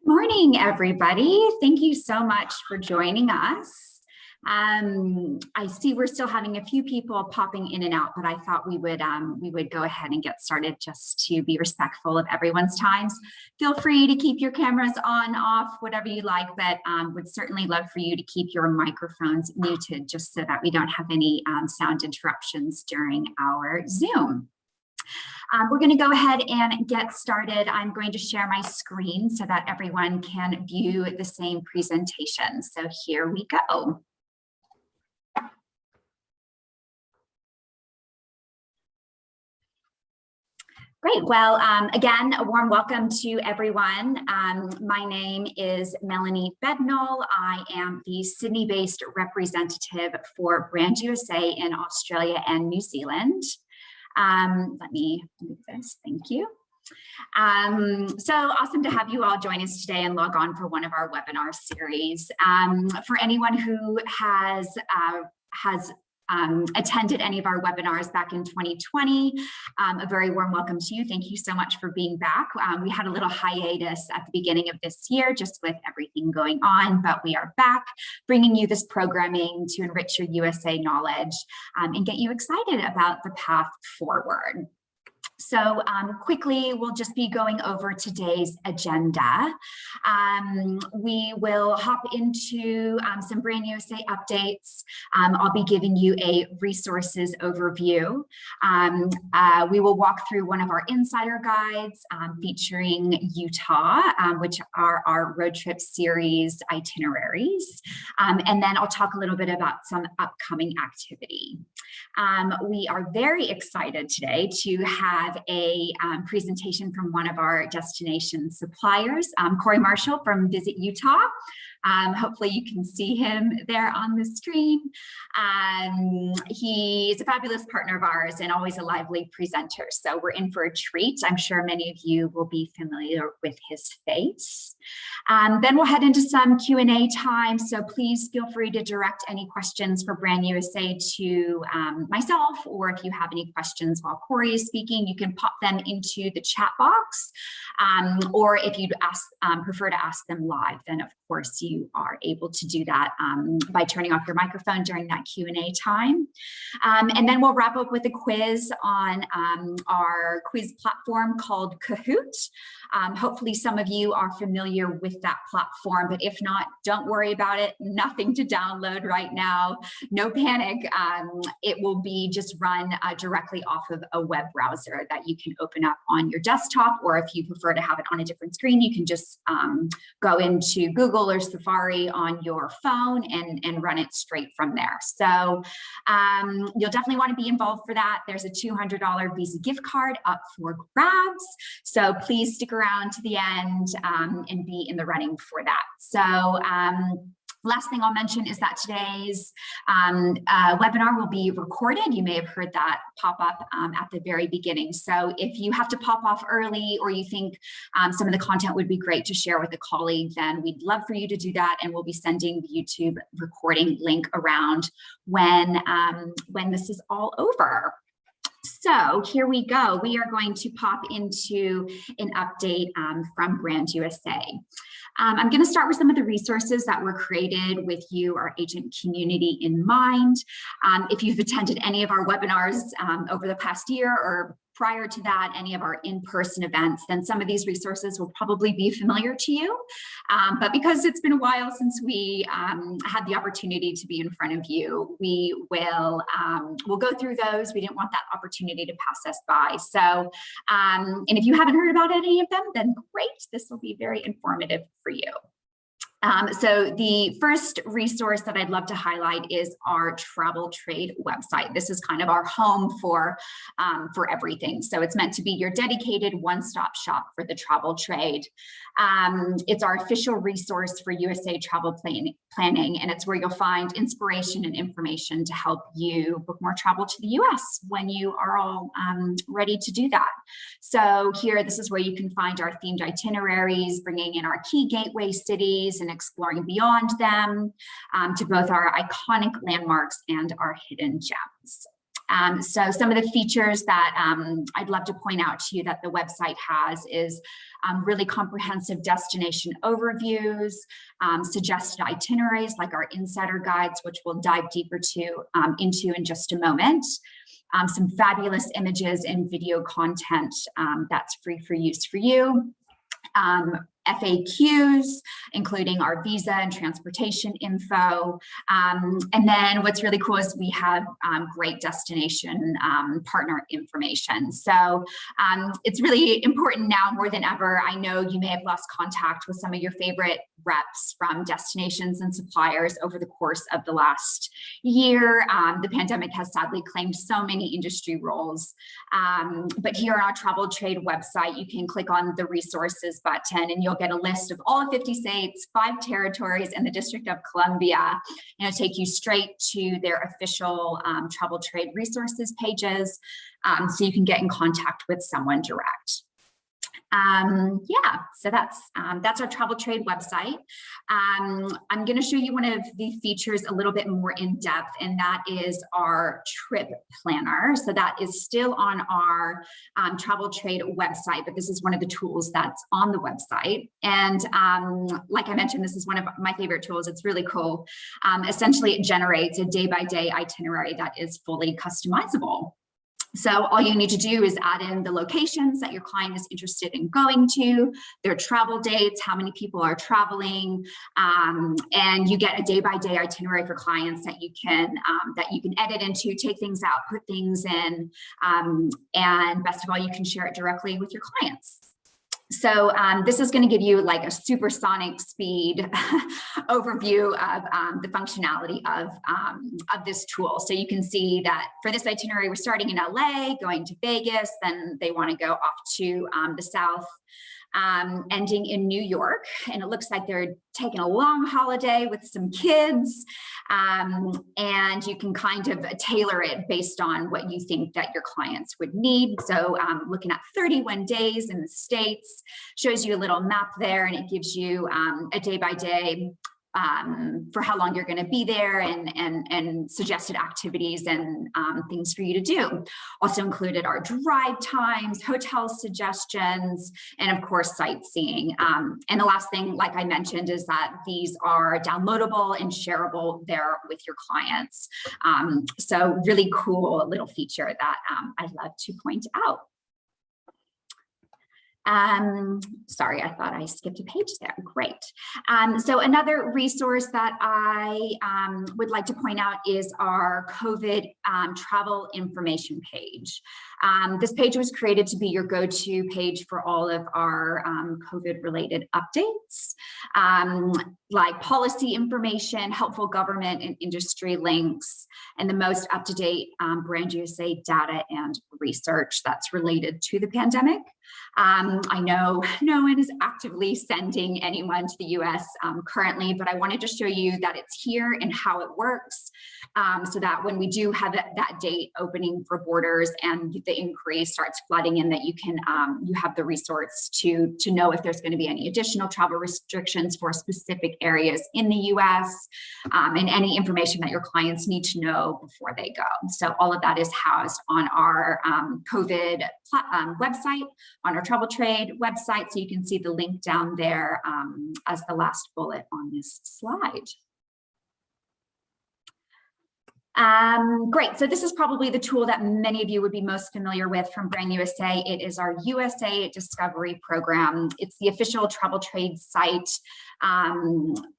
Morning, everybody. Thank you so much for joining us. I see we're still having a few people popping in and out, but I thought we would go ahead and get started just to be respectful of everyone's times. Feel free to keep your cameras on, off, whatever you like, but would certainly love for you to keep your microphones muted just so that we don't have any sound interruptions during our Zoom. We're going to go ahead and get started. I'm going to share my screen so that everyone can view the same presentation. So here we go. Great. Well, again, a warm welcome to everyone. My name is Melanie Bednall. I am the Sydney-based representative for Brand USA in Australia and New Zealand. Let me move this, thank you. So awesome to have you all join us today and log on for one of our webinar series. For anyone who has attended any of our webinars back in 2020, a very warm welcome to you. Thank you so much for being back. We had a little hiatus at the beginning of this year just with everything going on, but we are back bringing you this programming to enrich your USA knowledge and get you excited about the path forward. So quickly, we'll just be going over today's agenda. We will hop into some Brand USA updates. I'll be giving you a resources overview. We will walk through one of our insider guides featuring Utah, which are our road trip series itineraries. And then I'll talk a little bit about some upcoming activity. We are very excited today to have a presentation from one of our destination suppliers, Corey Marshall from Visit Utah. Hopefully you can see him there on the screen. He's a fabulous partner of ours and always a lively presenter. So we're in for a treat. I'm sure many of you will be familiar with his face. Then we'll head into some Q&A time. So please feel free to direct any questions for Brand USA to myself, or if you have any questions while Corey is speaking, you can pop them into the chat box. Or if you'd prefer to ask them live, then of course you are able to do that by turning off your microphone during that Q&A time. And then we'll wrap up with a quiz on our quiz platform called Kahoot. Hopefully some of you are familiar with that platform, but if not, don't worry about it. Nothing to download right now. No panic. It will be just run directly off of a web browser that you can open up on your desktop, or if you prefer to have it on a different screen, you can just go into Google or Safari on your phone and run it straight from there. So you'll definitely want to be involved for that. There's a $200 Visa gift card up for grabs. So please stick around to the end and be in the running for that. So last thing I'll mention is that today's webinar will be recorded. You may have heard that pop up at the very beginning. So if you have to pop off early, or you think some of the content would be great to share with a colleague, then we'd love for you to do that. And we'll be sending the YouTube recording link around when this is all over. So here we go. We are going to pop into an update from Brand USA. I'm going to start with some of the resources that were created with you, our agent community, in mind. If you've attended any of our webinars over the past year, or prior to that, any of our in-person events, then some of these resources will probably be familiar to you. But because it's been a while since we had the opportunity to be in front of you, we'll go through those. We didn't want that opportunity to pass us by. So, and if you haven't heard about any of them, then great. This will be very informative for you. So the first resource that I'd love to highlight is our travel trade website. This is kind of our home for everything. So it's meant to be your dedicated one-stop shop for the travel trade. It's our official resource for USA travel planning, and it's where you'll find inspiration and information to help you book more travel to the US when you are all ready to do that. So here, this is where you can find our themed itineraries, bringing in our key gateway cities and exploring beyond them, to both our iconic landmarks and our hidden gems. So some of the features that I'd love to point out to you that the website has is really comprehensive destination overviews, suggested itineraries like our insider guides, which we'll dive deeper into in just a moment. Some fabulous images and video content that's free for use for you. FAQs, including our visa and transportation info. And then what's really cool is we have great destination partner information. So it's really important now more than ever. I know you may have lost contact with some of your favorite reps from destinations and suppliers over the course of the last year. The pandemic has sadly claimed so many industry roles. But here on our Travel Trade website, you can click on the resources button and you'll get a list of all 50 states, 5 territories, and the District of Columbia. And it'll take you straight to their official Travel Trade resources pages, so you can get in contact with someone direct. Yeah, so that's our Travel Trade website. I'm going to show you one of the features a little bit more in depth, and that is our trip planner. So that is still on our Travel Trade website, but this is one of the tools that's on the website. And like I mentioned, this is one of my favorite tools. It's really cool. Essentially, it generates a day-by-day itinerary that is fully customizable. So all you need to do is add in the locations that your client is interested in going to, their travel dates, how many people are traveling, and you get a day-by-day itinerary for clients that you can edit into, take things out, put things in, and best of all, you can share it directly with your clients. So this is going to give you like a supersonic speed overview of the functionality of this tool. So you can see that for this itinerary, we're starting in LA, going to Vegas, then they want to go off to the south, ending in New York. And it looks like they're taking a long holiday with some kids. And you can kind of tailor it based on what you think that your clients would need. So looking at 31 days in the States, shows you a little map there, and it gives you a day-by-day for how long you're going to be there, and suggested activities and things for you to do. Also included are drive times, hotel suggestions, and of course sightseeing. And the last thing, like I mentioned, is that these are downloadable and shareable there with your clients. So really cool little feature that I love to point out. Sorry, I thought I skipped a page there. Great. So another resource that I would like to point out is our COVID travel information page. This page was created to be your go-to page for all of our COVID-related updates, like policy information, helpful government and industry links, and the most up-to-date Brand USA data and research that's related to the pandemic. I know no one is actively sending anyone to the US currently, but I wanted to show you that it's here and how it works, so that when we do have that date opening for borders and the inquiry starts flooding in, that you can you have the resource to know if there's going to be any additional travel restrictions for specific areas in the US, and any information that your clients need to know before they go. So all of that is housed on our COVID website, on our Travel Trade website. So you can see the link down there as the last bullet on this slide. Great, so this is probably the tool that many of you would be most familiar with from Brand USA. It is our USA Discovery Program. It's the official Travel Trade site,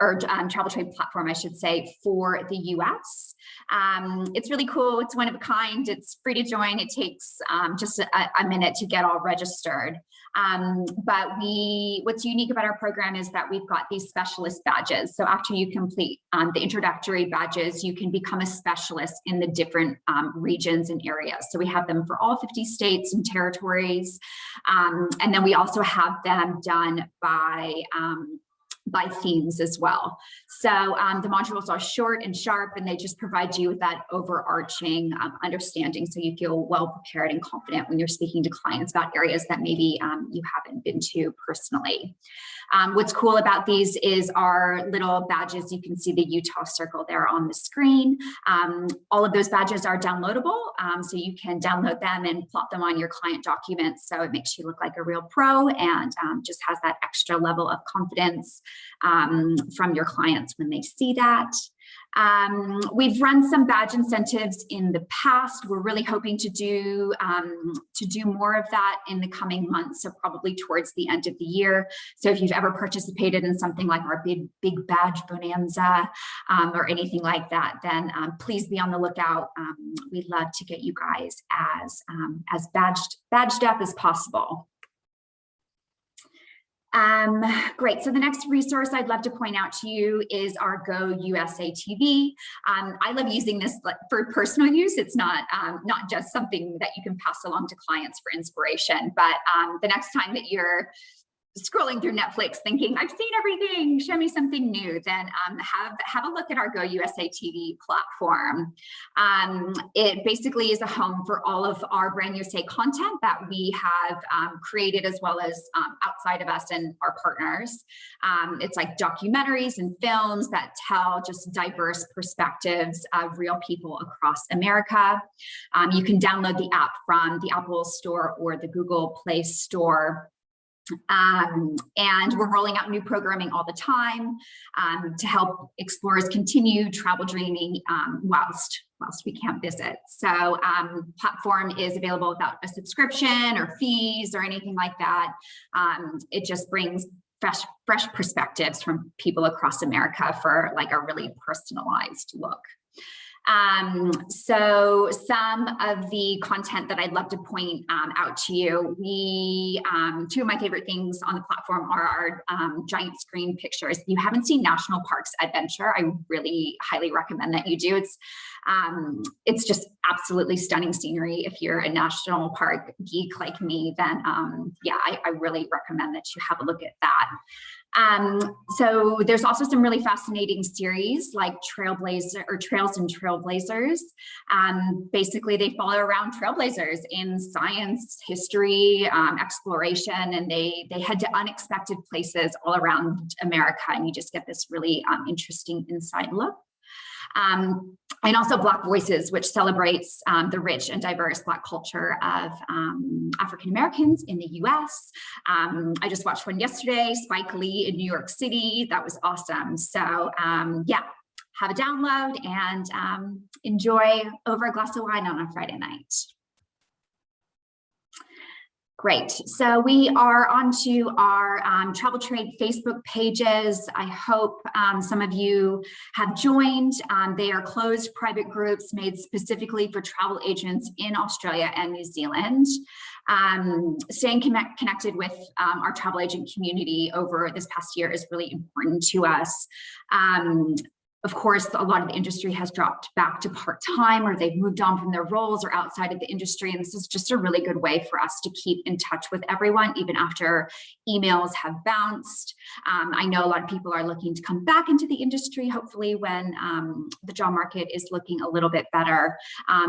or Travel Trade platform, I should say, for the US. It's really cool. It's one of a kind. It's free to join. It takes just a minute to get all registered. But what's unique about our program is that we've got these specialist badges. So after you complete the introductory badges, you can become a specialist in the different regions and areas. So we have them for all 50 states and territories. And then we also have them done by by themes as well. So the modules are short and sharp, and they just provide you with that overarching understanding, so you feel well prepared and confident when you're speaking to clients about areas that maybe you haven't been to personally. What's cool about these is our little badges. You can see the Utah circle there on the screen. All of those badges are downloadable, so you can download them and plot them on your client documents, so it makes you look like a real pro, and just has that extra level of confidence from your clients when they see that. We've run some badge incentives in the past. We're really hoping to do more of that in the coming months, so probably towards the end of the year. So if you've ever participated in something like our big badge bonanza or anything like that, then please be on the lookout. We'd love to get you guys as badged up as possible. Great. So the next resource I'd love to point out to you is our Go USA TV. I love using this for personal use. It's not just something that you can pass along to clients for inspiration, but the next time that you're scrolling through Netflix thinking, I've seen everything, show me something new, then have a look at our Go USA TV platform. It basically is a home for all of our Brand USA content that we have created, as well as outside of us and our partners. It's like documentaries and films that tell just diverse perspectives of real people across America. You can download the app from the Apple Store or the Google Play Store. And we're rolling out new programming all the time to help explorers continue travel dreaming whilst we can't visit. So platform is available without a subscription or fees or anything like that. It just brings fresh perspectives from people across America for like a really personalized look. So some of the content that I'd love to point out to you, two of my favorite things on the platform are our giant screen pictures. If you haven't seen National Parks Adventure, I really highly recommend that you do. It's just absolutely stunning scenery. If you're a national park geek like me, then yeah, I really recommend that you have a look at that. So there's also some really fascinating series like Trails and Trailblazers. Basically, they follow around trailblazers in science, history, exploration, and they head to unexpected places all around America, and you just get this really interesting inside look. And also Black Voices, which celebrates the rich and diverse Black culture of African Americans in the US. I just watched one yesterday, Spike Lee in New York City. That was awesome. So yeah, have a download and enjoy over a glass of wine on a Friday night. Great. So we are onto our Travel Trade Facebook pages. I hope some of you have joined. They are closed private groups made specifically for travel agents in Australia and New Zealand. Staying connected with our travel agent community over this past year is really important to us. Of course, a lot of the industry has dropped back to part-time, or they've moved on from their roles or outside of the industry. And this is just a really good way for us to keep in touch with everyone, even after emails have bounced. I know a lot of people are looking to come back into the industry, hopefully when the job market is looking a little bit better.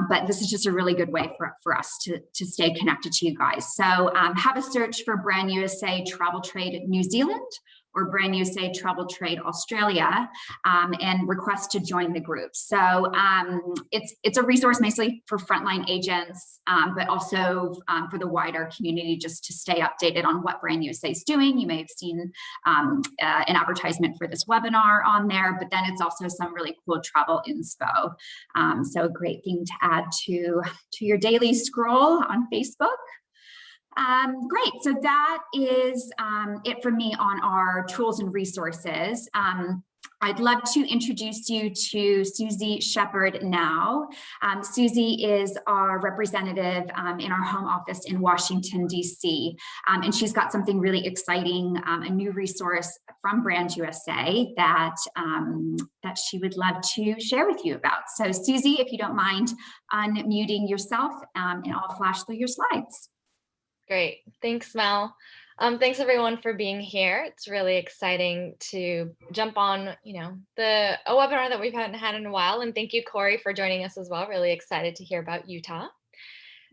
But this is just a really good way for us to stay connected to you guys. So have a search for Brand USA Travel Trade New Zealand or Brand USA Travel Trade Australia, and request to join the group. So it's a resource mostly for frontline agents, but also for the wider community, just to stay updated on what Brand USA is doing. You may have seen an advertisement for this webinar on there, but then it's also some really cool travel inspo. So a great thing to add to your daily scroll on Facebook. Great, so that is it for me on our tools and resources. I'd love to introduce you to Susie Shepard now. Susie is our representative in our home office in Washington, DC, and she's got something really exciting, a new resource from Brand USA that she would love to share with you about. So Susie, if you don't mind unmuting yourself, and I'll flash through your slides. Great. Thanks, Mel. Thanks everyone for being here. It's really exciting to jump on, a webinar that we've hadn't had in a while. And thank you, Corey, for joining us as well. Really excited to hear about Utah.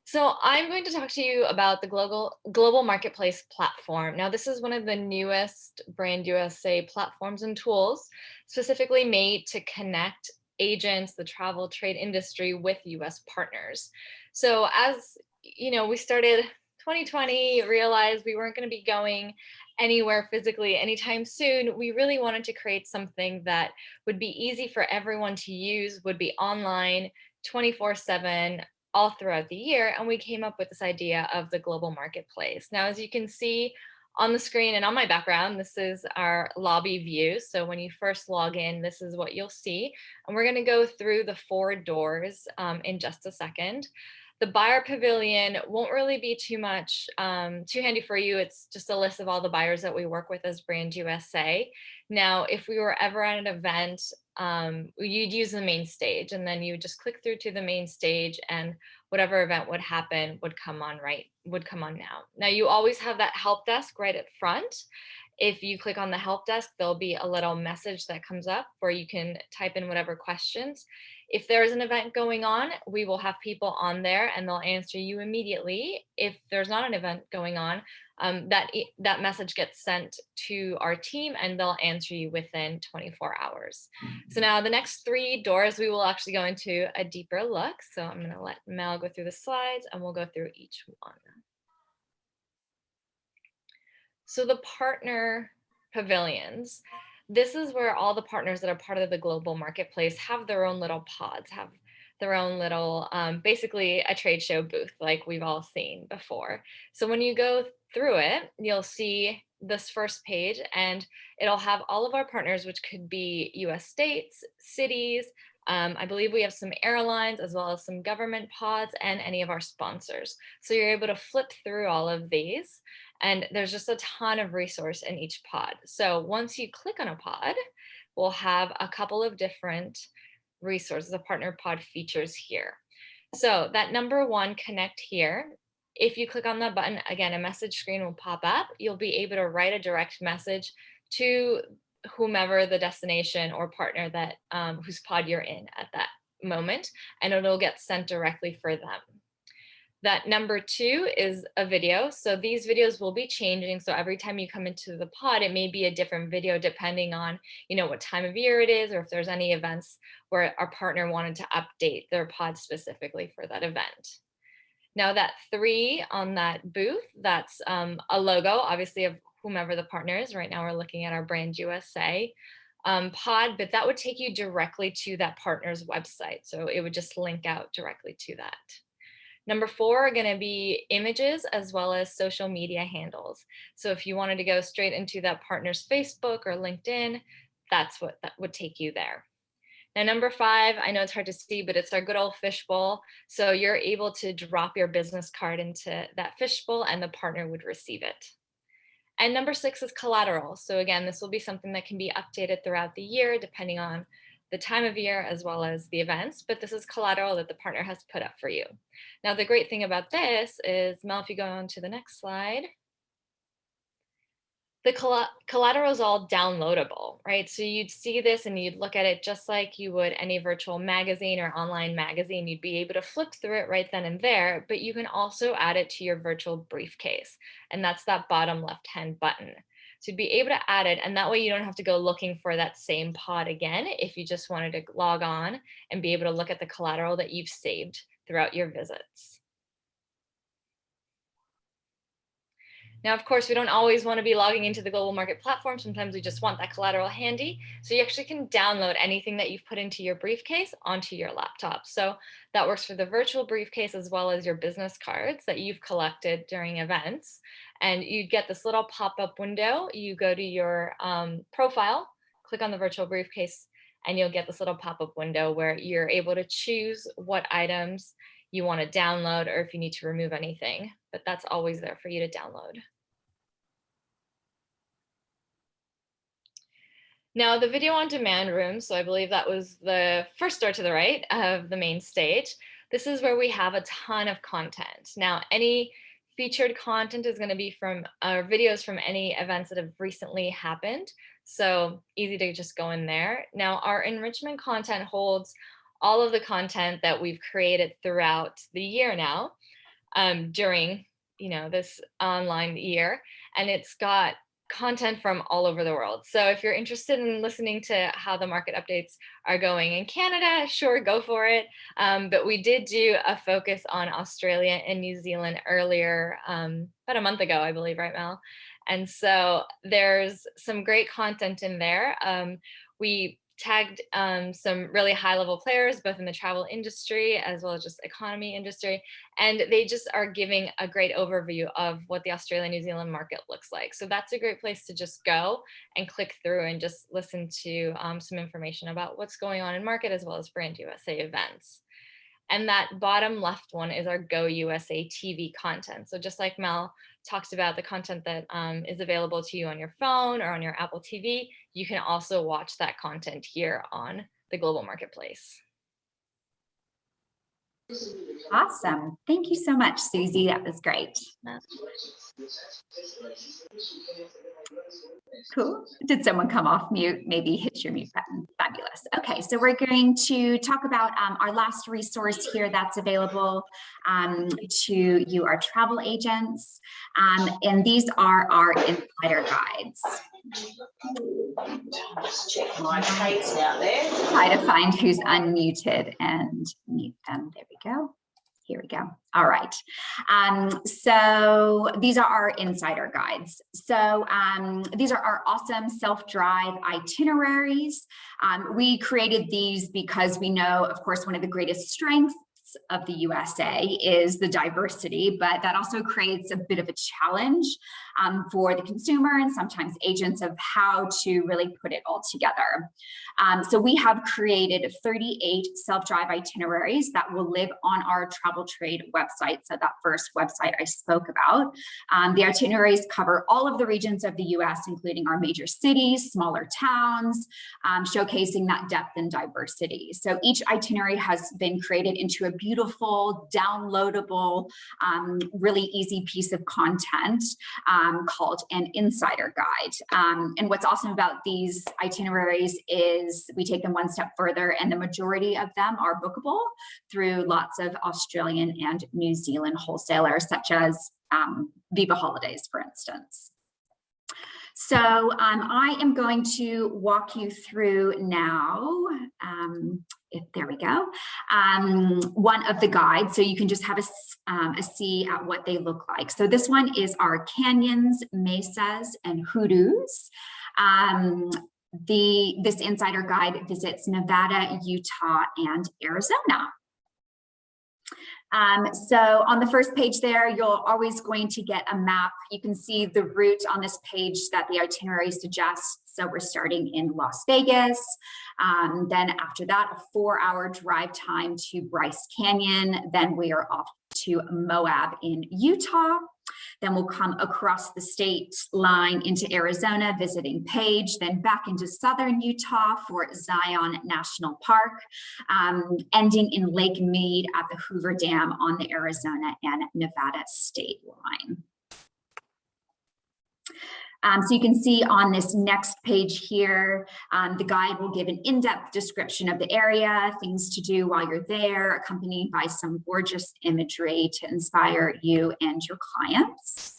So I'm going to talk to you about the global marketplace platform. Now, this is one of the newest Brand USA platforms and tools specifically made to connect agents, the travel trade industry with US partners. So as we started 2020, realized we weren't going to be going anywhere physically anytime soon. We really wanted to create something that would be easy for everyone to use, would be online 24/7 all throughout the year. And we came up with this idea of the global marketplace. Now, as you can see on the screen and on my background, this is our lobby view. So when you first log in, this is what you'll see. And we're going to go through the 4 doors in just a second. The buyer pavilion won't really be too handy for you. It's just a list of all the buyers that we work with as Brand USA. Now, if we were ever at an event, you'd use the main stage, and then you would just click through to the main stage, and whatever event would happen would come on now. Now, you always have that help desk right at front. If you click on the help desk, there'll be a little message that comes up where you can type in whatever questions. If there is an event going on, we will have people on there and they'll answer you immediately. If there's not an event going on, that message gets sent to our team and they'll answer you within 24 hours. So now the next 3 doors, we will actually go into a deeper look. So I'm going to let Mel go through the slides and we'll go through each one. So the partner pavilions, this is where all the partners that are part of the global marketplace have their own little pods, have their own little, basically a trade show booth like we've all seen before. So when you go through it, you'll see this first page and it'll have all of our partners, which could be US states, cities. I believe we have some airlines as well as some government pods and any of our sponsors. So you're able to flip through all of these. And there's just a ton of resource in each pod. So once you click on a pod, we'll have a couple of different resources, the partner pod features here. So that number 1, connect here. If you click on that button, again, a message screen will pop up. You'll be able to write a direct message to whomever the destination or partner that whose pod you're in at that moment, and it'll get sent directly for them. That number 2 is a video. So these videos will be changing. So every time you come into the pod, it may be a different video depending on, what time of year it is, or if there's any events where our partner wanted to update their pod specifically for that event. Now that 3 on that booth, that's a logo, obviously, of whomever the partner is. Right now we're looking at our Brand USA pod, but that would take you directly to that partner's website. So it would just link out directly to that. Number 4 are going to be images as well as social media handles. So if you wanted to go straight into that partner's Facebook or LinkedIn, that would take you there. Now, number 5, I know it's hard to see, but it's our good old fishbowl. So you're able to drop your business card into that fishbowl and the partner would receive it. And number 6 is collateral. So again, this will be something that can be updated throughout the year, depending on the time of year as well as the events, but this is collateral that the partner has put up for you. Now, the great thing about this is, Mel, if you go on to the next slide, the collateral is all downloadable, right? So you'd see this and you'd look at it just like you would any virtual magazine or online magazine. You'd be able to flip through it right then and there, but you can also add it to your virtual briefcase. And that's that bottom left-hand button. So you'd be able to add it, and that way you don't have to go looking for that same pod again if you just wanted to log on and be able to look at the collateral that you've saved throughout your visits. Now, of course, we don't always want to be logging into the global market platform. Sometimes we just want that collateral handy. So you actually can download anything that you've put into your briefcase onto your laptop. So that works for the virtual briefcase as well as your business cards that you've collected during events. And you get this little pop-up window. You go to your profile, click on the virtual briefcase, and you'll get this little pop-up window where you're able to choose what items you want to download or if you need to remove anything, but that's always there for you to download. Now, the video on demand room, so I believe that was the first door to the right of the main stage. This is where we have a ton of content. Now, any featured content is going to be from videos from any events that have recently happened. So easy to just go in there. Now, our enrichment content holds all of the content that we've created throughout the year now, during, this online year, and it's got content from all over the world. So if you're interested in listening to how the market updates are going in Canada, sure, go for it. But we did do a focus on Australia and New Zealand earlier, about a month ago, I believe, right, Mel? And so there's some great content in there. We tagged some really high-level players, both in the travel industry as well as just economy industry, and they just are giving a great overview of what the Australia New Zealand market looks like. So that's a great place to just go and click through and just listen to some information about what's going on in market, as well as Brand USA events. And that bottom left one is our Go USA TV content. So just like Mel talked about, the content that is available to you on your phone or on your Apple TV, you can also watch that content here on the global marketplace. Awesome. Thank you so much, Susie. That was great. Cool. Did someone come off mute? Maybe hit your mute button. Fabulous. Okay, so we're going to talk about our last resource here that's available to you, our travel agents. And these are our insider guides. My face out there. Try to find who's unmuted and mute them. There we go. Here we go. All right. So these are our insider guides. So these are our awesome self-drive itineraries. We created these because we know, of course, one of the greatest strengths of the USA is the diversity, but that also creates a bit of a challenge for the consumer and sometimes agents of how to really put it all together. So we have created 38 self-drive itineraries that will live on our travel trade website. So that first website I spoke about. The itineraries cover all of the regions of the US, including our major cities, smaller towns, showcasing that depth and diversity. So each itinerary has been created into a beautiful, downloadable, really easy piece of content called an insider guide. And what's awesome about these itineraries is we take them one step further, and the majority of them are bookable through lots of Australian and New Zealand wholesalers, such as Viva Holidays, for instance. So I am going to walk you through now, there we go, one of the guides, so you can just have a see at what they look like. So this one is our canyons, mesas, and hoodoos. This insider guide visits Nevada, Utah, and Arizona. So on the first page there, you're always going to get a map. You can see the route on this page that the itinerary suggests. So we're starting in Las Vegas. Then after that, a 4-hour drive time to Bryce Canyon. Then we are off to Moab in Utah. Then we'll come across the state line into Arizona, visiting Page, then back into southern Utah for Zion National Park, ending in Lake Mead at the Hoover Dam on the Arizona and Nevada state line. So you can see on this next page here, the guide will give an in-depth description of the area, things to do while you're there, accompanied by some gorgeous imagery to inspire you and your clients.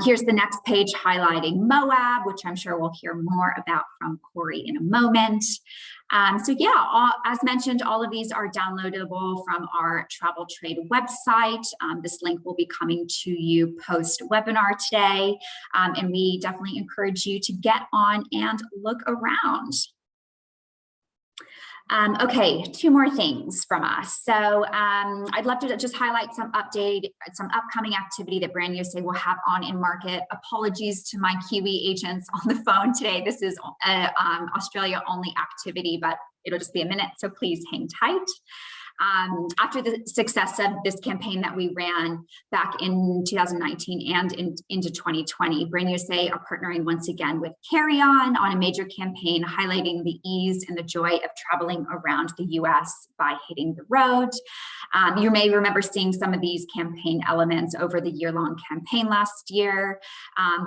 Here's the next page highlighting Moab, which I'm sure we'll hear more about from Corey in a moment. So yeah, as mentioned, all of these are downloadable from our travel trade website. This link will be coming to you post-webinar today, and we definitely encourage you to get on and look around. Okay, 2 more things from us. So I'd love to just highlight some upcoming activity that Brand USA will have on in market. Apologies to my Kiwi agents on the phone today. This is Australia only activity, but it'll just be a minute, so please hang tight. After the success of this campaign that we ran back in 2019 and into 2020, Brand USA are partnering once again with Carry On a major campaign highlighting the ease and the joy of traveling around the US by hitting the road. You may remember seeing some of these campaign elements over the year-long campaign last year,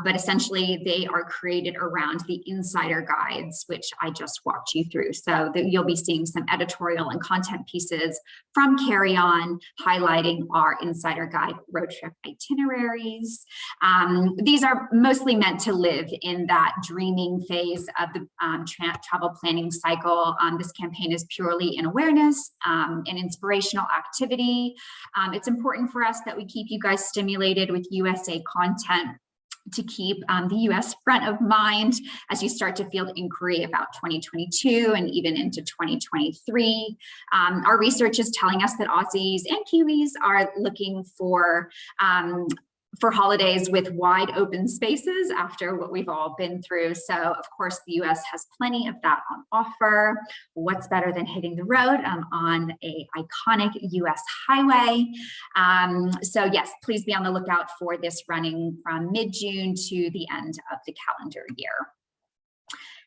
but essentially they are created around the insider guides, which I just walked you through. So you'll be seeing some editorial and content pieces from Carry On highlighting our insider guide road trip itineraries. These are mostly meant to live in that dreaming phase of the travel planning cycle. This campaign is purely an awareness and inspirational activity. It's important for us that we keep you guys stimulated with USA content to keep the US front of mind as you start to field inquiry about 2022 and even into 2023. Our research is telling us that Aussies and Kiwis are looking for holidays with wide open spaces after what we've all been through. So of course, the US has plenty of that on offer. What's better than hitting the road on a iconic US highway? So yes, please be on the lookout for this running from mid-June to the end of the calendar year.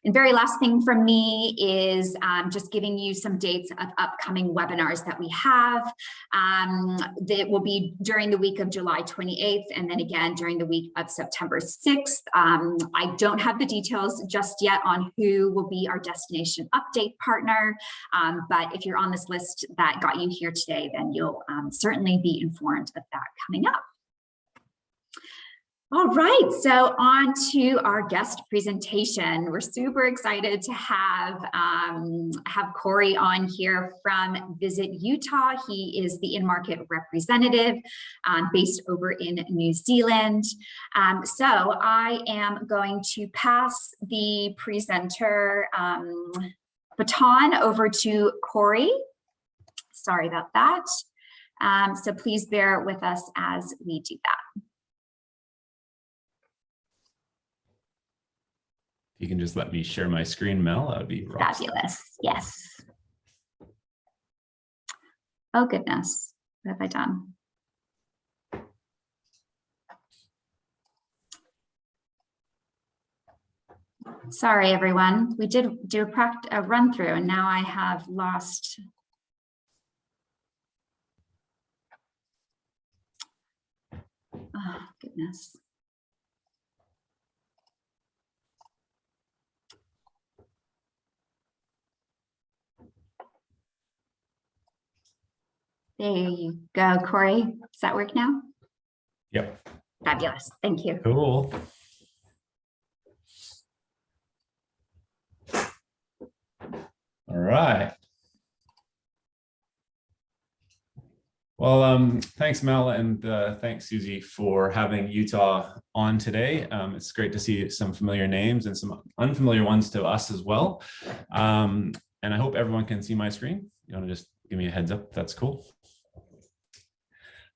And very last thing from me is just giving you some dates of upcoming webinars that we have. That will be during the week of July 28th and then again during the week of September 6th. I don't have the details just yet on who will be our destination update partner, but if you're on this list that got you here today, then you'll certainly be informed of that coming up. All right, so on to our guest presentation. We're super excited to have Corey on here from Visit Utah. He is the in-market representative based over in New Zealand. So I am going to pass the presenter baton over to Corey. Sorry about that. So please bear with us as we do that. You can just let me share my screen, Mel. That would be fabulous. Yes. Oh goodness, what have I done? Sorry, everyone. We did do a run through, and now I have lost. Oh goodness. There you go, Corey. Does that work now? Yep. Fabulous. Thank you. Cool. All right. Well, thanks, Mel, and thanks, Susie, for having Utah on today. It's great to see some familiar names and some unfamiliar ones to us as well. And I hope everyone can see my screen. You want to just give me a heads up? That's cool.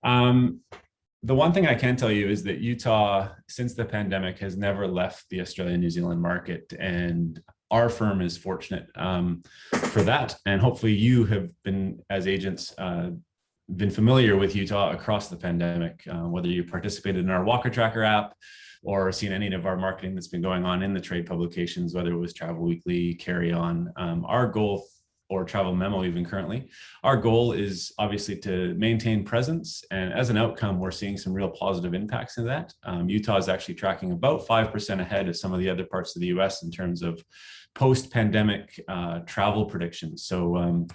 The one thing I can tell you is that Utah, since the pandemic, has never left the Australia-New Zealand market, and our firm is fortunate for that. And hopefully you have been, as agents, been familiar with Utah across the pandemic, whether you participated in our Walker Tracker app or seen any of our marketing that's been going on in the trade publications, whether it was Travel Weekly, Carry On. Our goal, or Travel Memo even currently, our goal is obviously to maintain presence, and as an outcome, we're seeing some real positive impacts in that. Utah is actually tracking about 5% ahead of some of the other parts of the US in terms of post-pandemic travel predictions. So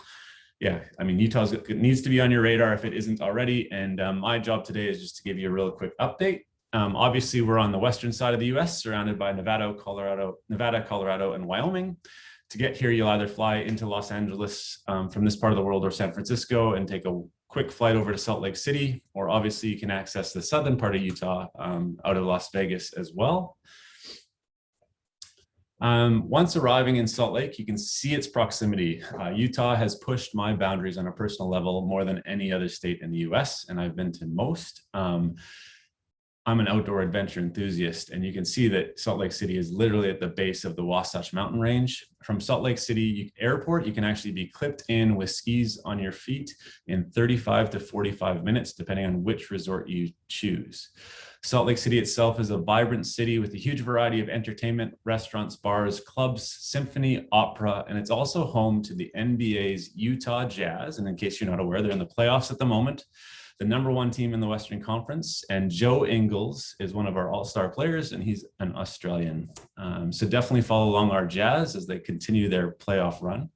yeah, I mean, Utah needs to be on your radar if it isn't already, and my job today is just to give you a real quick update. Obviously, we're on the western side of the US, surrounded by Nevada, Colorado, and Wyoming. To get here, you'll either fly into Los Angeles from this part of the world or San Francisco and take a quick flight over to Salt Lake City, or obviously you can access the southern part of Utah out of Las Vegas as well. Once arriving in Salt Lake, you can see its proximity. Utah has pushed my boundaries on a personal level more than any other state in the US, and I've been to most. I'm an outdoor adventure enthusiast, and you can see that Salt Lake City is literally at the base of the Wasatch Mountain Range. From Salt Lake City Airport, you can actually be clipped in with skis on your feet in 35 to 45 minutes, depending on which resort you choose. Salt Lake City itself is a vibrant city with a huge variety of entertainment, restaurants, bars, clubs, symphony, opera, and it's also home to the NBA's Utah Jazz. And in case you're not aware, they're in the playoffs at the moment, the #1 team in the Western Conference. And Joe Ingles is one of our all-star players, and he's an Australian. So definitely follow along our Jazz as they continue their playoff run.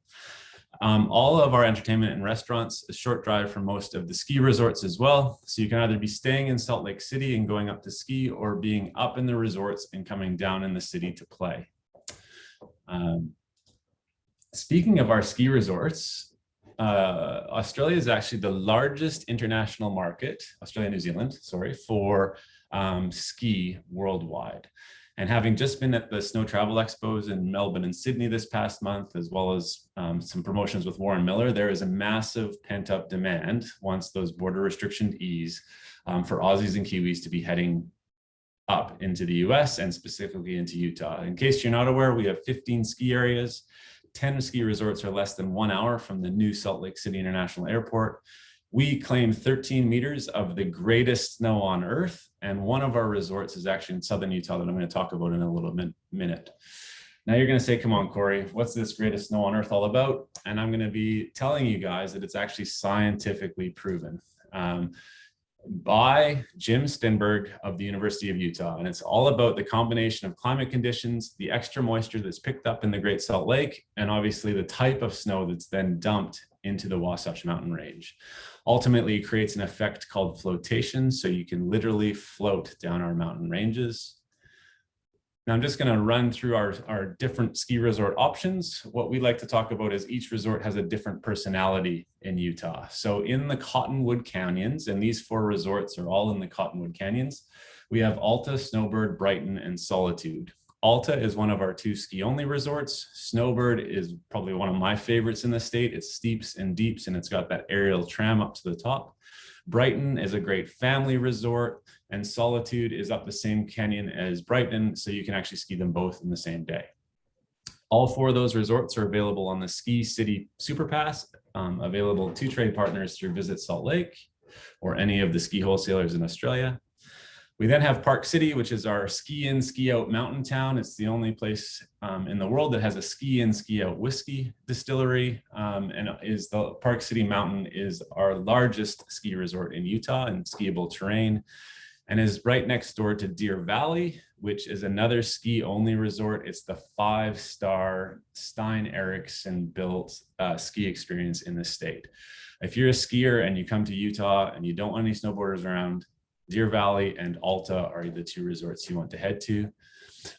All of our entertainment and restaurants, a short drive from most of the ski resorts as well. So you can either be staying in Salt Lake City and going up to ski, or being up in the resorts and coming down in the city to play. Speaking of our ski resorts, Australia is actually the largest international market, Australia, New Zealand, sorry, for ski worldwide. And having just been at the Snow Travel Expos in Melbourne and Sydney this past month, as well as some promotions with Warren Miller, there is a massive pent-up demand once those border restrictions ease for Aussies and Kiwis to be heading up into the US and specifically into Utah. In case you're not aware, we have 15 ski areas. 10 ski resorts are less than 1 hour from the new Salt Lake City International Airport. We claim 13 meters of the greatest snow on earth. And one of our resorts is actually in southern Utah that I'm going to talk about in a little minute. Now you're going to say, come on, Corey, what's this greatest snow on earth all about? And I'm going to be telling you guys that it's actually scientifically proven by Jim Stenberg of the University of Utah. And it's all about the combination of climate conditions, the extra moisture that's picked up in the Great Salt Lake, and obviously the type of snow that's then dumped into the Wasatch Mountain Range. Ultimately, it creates an effect called flotation, so you can literally float down our mountain ranges. Now I'm just going to run through our different ski resort options. What we like to talk about is each resort has a different personality in Utah. So in the Cottonwood Canyons, and these 4 resorts are all in the Cottonwood Canyons, we have Alta, Snowbird, Brighton, and Solitude. Alta is one of our 2 ski-only resorts. Snowbird is probably one of my favorites in the state. It's steeps and deeps, and it's got that aerial tram up to the top. Brighton is a great family resort, and Solitude is up the same canyon as Brighton, so you can actually ski them both in the same day. All 4 of those resorts are available on the Ski City Superpass, available to trade partners through Visit Salt Lake or any of the ski wholesalers in Australia. We then have Park City, which is our ski in, ski out mountain town. It's the only place in the world that has a ski in, ski out whiskey distillery. And is the Park City Mountain is our largest ski resort in Utah and skiable terrain, and is right next door to Deer Valley, which is another ski only resort. It's the 5-star Stein Eriksen built ski experience in the state. If you're a skier and you come to Utah and you don't want any snowboarders around, Deer Valley and Alta are the 2 resorts you want to head to.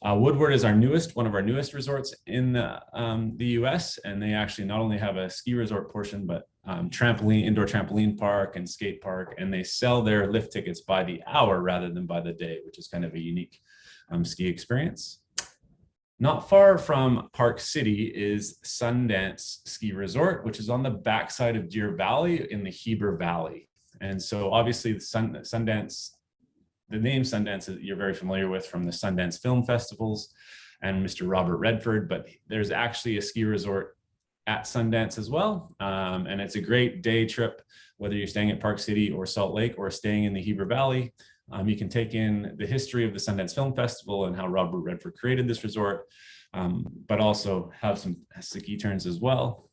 Woodward is one of our newest resorts in the US, and they actually not only have a ski resort portion, but indoor trampoline park and skate park, and they sell their lift tickets by the hour rather than by the day, which is kind of a unique ski experience. Not far from Park City is Sundance Ski Resort, which is on the backside of Deer Valley in the Heber Valley. And so obviously the Sundance, the name Sundance you're very familiar with from the Sundance Film Festivals and Mr. Robert Redford, but there's actually a ski resort at Sundance as well. And it's a great day trip, whether you're staying at Park City or Salt Lake or staying in the Heber Valley. You can take in the history of the Sundance Film Festival and how Robert Redford created this resort, but also have some ski turns as well.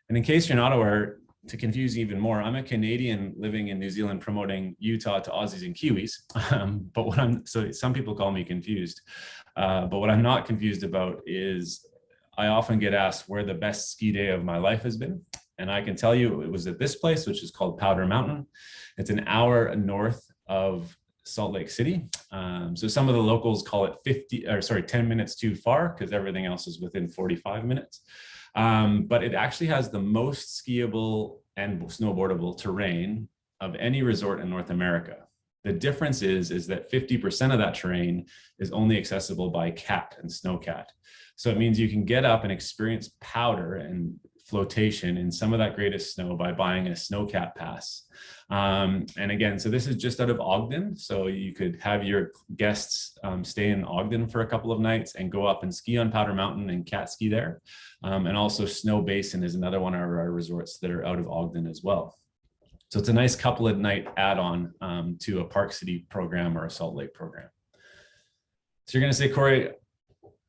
And in case you're not aware, to confuse even more, I'm a Canadian living in New Zealand promoting Utah to Aussies and Kiwis. So some people call me confused. But what I'm not confused about is I often get asked where the best ski day of my life has been. And I can tell you it was at this place, which is called Powder Mountain. It's an hour north of Salt Lake City. So some of the locals call it 10 minutes too far because everything else is within 45 minutes. But it actually has the most skiable and snowboardable terrain of any resort in North America. The difference is that 50% of that terrain is only accessible by cat and snowcat. So it means you can get up and experience powder and flotation in some of that greatest snow by buying a snowcap pass. And again, so this is just out of Ogden. So you could have your guests stay in Ogden for a couple of nights and go up and ski on Powder Mountain and cat ski there. And also Snow Basin is another one of our resorts that are out of Ogden as well. So it's a nice couple of night add-on to a Park City program or a Salt Lake program. So you're going to say, Corey,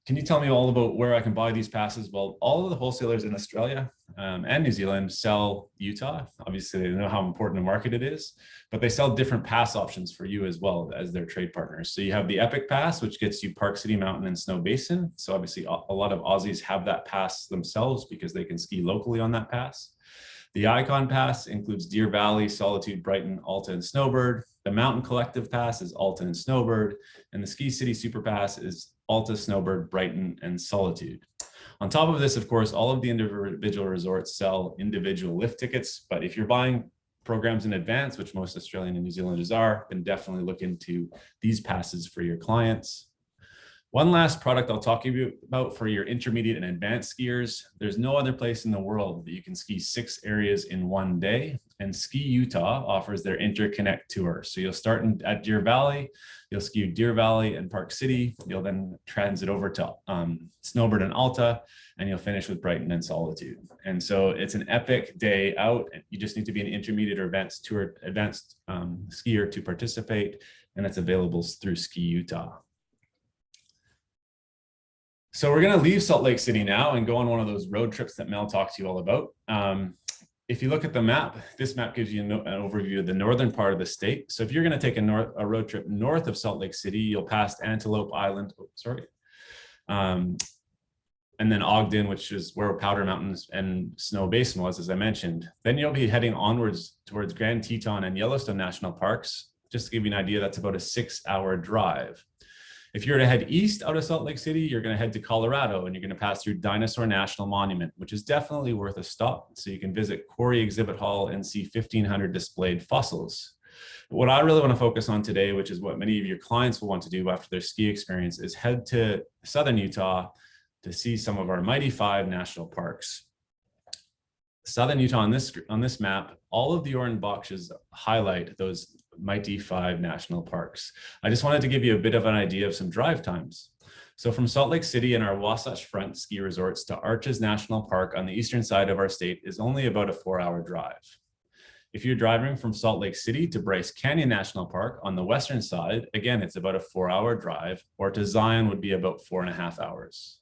can you tell me all about where I can buy these passes? Well, all of the wholesalers in Australia and New Zealand sell Utah. Obviously, they know how important a market it is, but they sell different pass options for you as well as their trade partners. So you have the Epic Pass, which gets you Park City, Mountain, and Snow Basin. So obviously, a lot of Aussies have that pass themselves because they can ski locally on that pass. The Icon Pass includes Deer Valley, Solitude, Brighton, Alta, and Snowbird. The Mountain Collective Pass is Alta and Snowbird. And the Ski City Super Pass is Alta, Snowbird, Brighton, and Solitude. On top of this, of course, all of the individual resorts sell individual lift tickets. But if you're buying programs in advance, which most Australian and New Zealanders are, then definitely look into these passes for your clients. One last product I'll talk to you about for your intermediate and advanced skiers. There's no other place in the world that you can ski 6 areas in one day. And Ski Utah offers their Interconnect Tour. So you'll start at Deer Valley, you'll ski Deer Valley and Park City. You'll then transit over to Snowbird and Alta, and you'll finish with Brighton and Solitude. And so it's an epic day out. You just need to be an intermediate or advanced skier to participate, and it's available through Ski Utah. So we're going to leave Salt Lake City now and go on one of those road trips that Mel talked to you all about. If you look at the map, this map gives you an overview of the northern part of the state. So if you're going to take a road trip north of Salt Lake City, you'll pass Antelope Island, and then Ogden, which is where Powder Mountains and Snow Basin was, as I mentioned. Then you'll be heading onwards towards Grand Teton and Yellowstone National Parks. Just to give you an idea, that's about a 6-hour drive. If you're to head east out of Salt Lake City, you're going to head to Colorado and you're going to pass through Dinosaur National Monument, which is definitely worth a stop. So you can visit Quarry Exhibit Hall and see 1,500 displayed fossils. But what I really want to focus on today, which is what many of your clients will want to do after their ski experience, is head to southern Utah to see some of our Mighty 5 national parks. Southern Utah on this map, all of the orange boxes highlight those Mighty 5 national parks. I just wanted to give you a bit of an idea of some drive times. So from Salt Lake City and our Wasatch Front ski resorts to Arches National Park on the eastern side of our state is only about a 4-hour drive. If you're driving from Salt Lake City to Bryce Canyon National Park on the western side, again, it's about a 4-hour drive, or to Zion would be about 4.5 hours.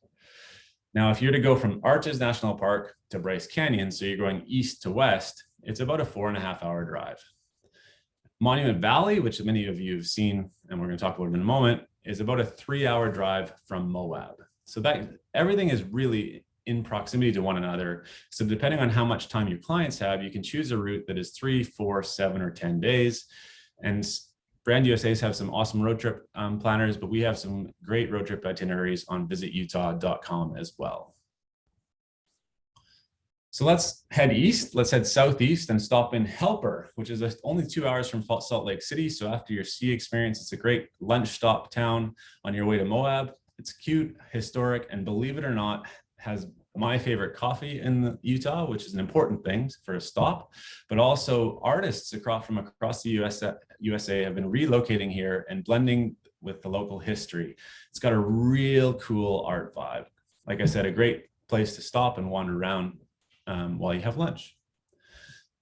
Now, if you're to go from Arches National Park to Bryce Canyon, so you're going east to west, it's about a 4.5-hour drive. Monument Valley, which many of you have seen, and we're going to talk about it in a moment, is about a 3-hour drive from Moab. So that everything is really in proximity to one another. So depending on how much time your clients have, you can choose a route that is 3, 4, 7, or 10 days. And Brand USA's have some awesome road trip planners, but we have some great road trip itineraries on visitutah.com as well. So let's head east, let's head southeast and stop in Helper, which is only 2 hours from Salt Lake City. So after your ski experience, it's a great lunch stop town on your way to Moab. It's cute, historic, and believe it or not, has my favorite coffee in Utah, which is an important thing for a stop, but also artists from across the USA have been relocating here and blending with the local history. It's got a real cool art vibe. Like I said, a great place to stop and wander around while you have lunch.